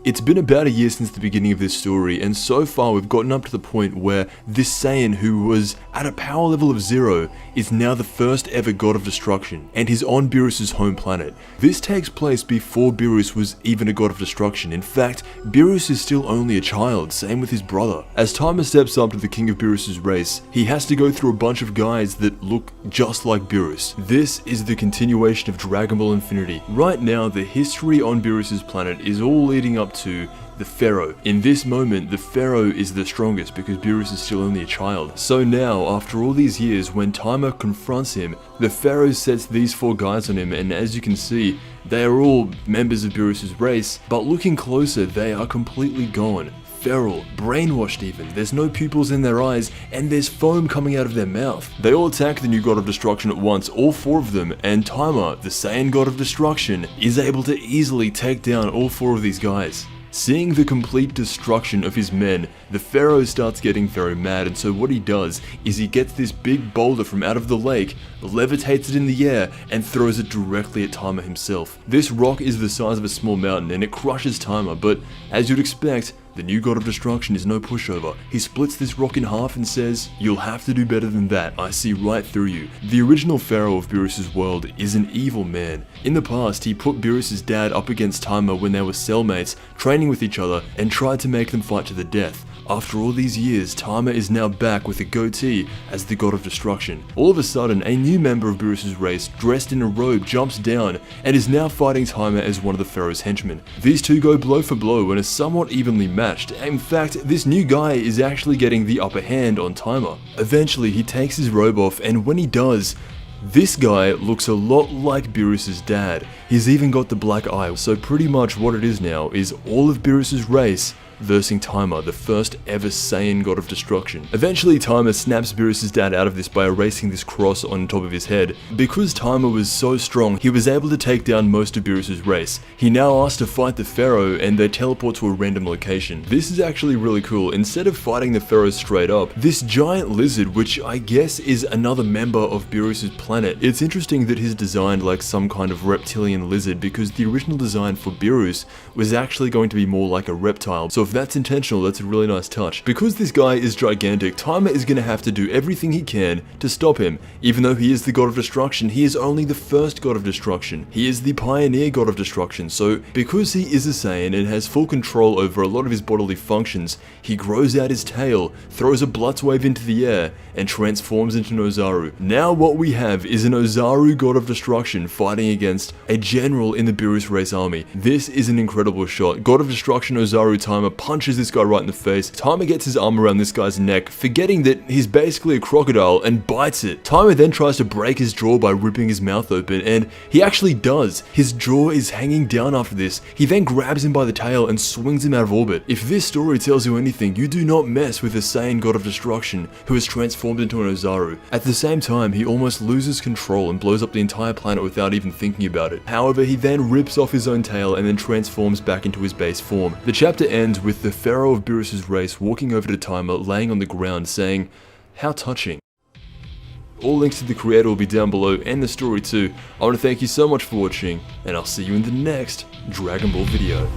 It's been about a year since the beginning of this story, and so far we've gotten up to the point where this Saiyan, who was at a power level of 0, is now the first ever god of destruction, and he's on Beerus' home planet. This takes place before Beerus was even a god of destruction. In fact, Beerus is still only a child, same with his brother. As Timer steps up to the king of Beerus' race, he has to go through a bunch of guys that look just like Beerus. This is the continuation of Dragon Ball Infinity. Right now, the history on Beerus' planet is all leading up to the Pharaoh. In this moment, the Pharaoh is the strongest because Beerus is still only a child. So now, after all these years, when Timer confronts him, the Pharaoh sets these 4 guys on him, and as you can see, they are all members of Beerus' race, but looking closer, they are completely gone. Feral, brainwashed even, there's no pupils in their eyes, and there's foam coming out of their mouth. They all attack the new god of destruction at once, all 4 of them, and Timer, the Saiyan god of destruction, is able to easily take down all 4 of these guys. Seeing the complete destruction of his men, the Pharaoh starts getting very mad, and so what he does is he gets this big boulder from out of the lake, levitates it in the air, and throws it directly at Timer himself. This rock is the size of a small mountain, and it crushes Timer, but as you'd expect, the new god of destruction is no pushover. He splits this rock in half and says, "You'll have to do better than that, I see right through you." The original Pharaoh of Beerus' world is an evil man. In the past, he put Beerus' dad up against Timer when they were cellmates, training with each other, and tried to make them fight to the death. After all these years, Timer is now back with a goatee as the god of destruction. All of a sudden, a new member of Beerus' race, dressed in a robe, jumps down and is now fighting Timer as one of the Pharaoh's henchmen. These two go blow for blow and are somewhat evenly matched. In fact, this new guy is actually getting the upper hand on Timer. Eventually, he takes his robe off, and when he does, this guy looks a lot like Beerus' dad. He's even got the black eye, so pretty much what it is now is all of Beerus' race versing Timer, the first ever Saiyan god of destruction. Eventually, Timer snaps Beerus' dad out of this by erasing this cross on top of his head. Because Timer was so strong, he was able to take down most of Beerus' race. He now asks to fight the Pharaoh, and they teleport to a random location. This is actually really cool. Instead of fighting the Pharaoh straight up, this giant lizard, which I guess is another member of Beerus' planet, it's interesting that he's designed like some kind of reptilian lizard, because the original design for Beerus was actually going to be more like a reptile. So if that's intentional, that's a really nice touch. Because this guy is gigantic, Timer is going to have to do everything he can to stop him. Even though he is the god of destruction, he is only the first god of destruction. He is the pioneer god of destruction, so because he is a Saiyan and has full control over a lot of his bodily functions, he grows out his tail, throws a Blutz wave into the air, and transforms into an Ozaru. Now what we have is an Ozaru god of destruction fighting against a general in the Beerus race army. This is an incredible shot. God of destruction Ozaru Timer punches this guy right in the face. Timer gets his arm around this guy's neck, forgetting that he's basically a crocodile, and bites it. Timer then tries to break his jaw by ripping his mouth open, and he actually does. His jaw is hanging down after this. He then grabs him by the tail and swings him out of orbit. If this story tells you anything, you do not mess with a Saiyan god of destruction who is transformed into an Ozaru. At the same time, he almost loses control and blows up the entire planet without even thinking about it. However, he then rips off his own tail and then transforms back into his base form. The chapter ends with the Pharaoh of Beerus' race walking over to Timer, laying on the ground, saying, "How touching." All links to the creator will be down below, and the story too. I want to thank you so much for watching, and I'll see you in the next Dragon Ball video.